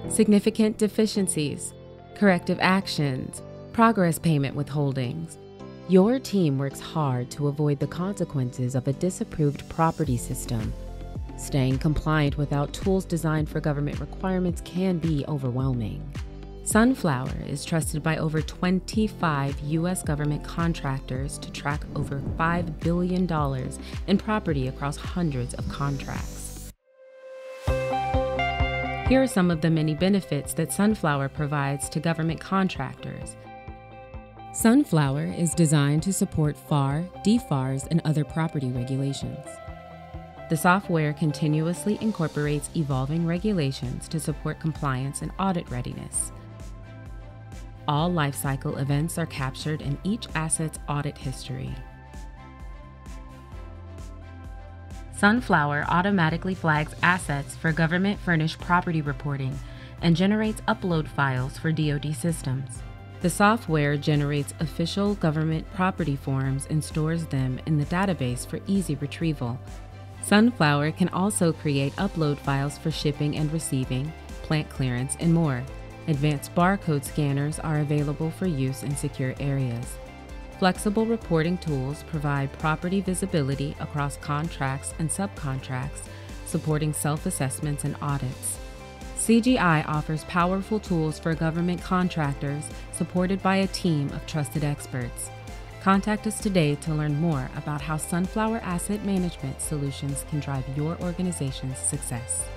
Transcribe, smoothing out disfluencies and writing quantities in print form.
significant deficiencies, corrective actions, progress payment withholdings. Your team works hard to avoid the consequences of a disapproved property system. Staying compliant without tools designed for government requirements can be overwhelming. Sunflower is trusted by over 25 U.S. government contractors to track over $5 billion in property across hundreds of contracts. Here are some of the many benefits that Sunflower provides to government contractors. Sunflower is designed to support FAR, DFARS, and other property regulations. The software continuously incorporates evolving regulations to support compliance and audit readiness. All lifecycle events are captured in each asset's audit history. Sunflower automatically flags assets for government-furnished property reporting and generates upload files for DoD systems. The software generates official government property forms and stores them in the database for easy retrieval. Sunflower can also create upload files for shipping and receiving, plant clearance, and more. Advanced barcode scanners are available for use in secure areas. Flexible reporting tools provide property visibility across contracts and subcontracts, supporting self-assessments and audits. CGI offers powerful tools for government contractors, supported by a team of trusted experts. Contact us today to learn more about how Sunflower Asset Management Solutions can drive your organization's success.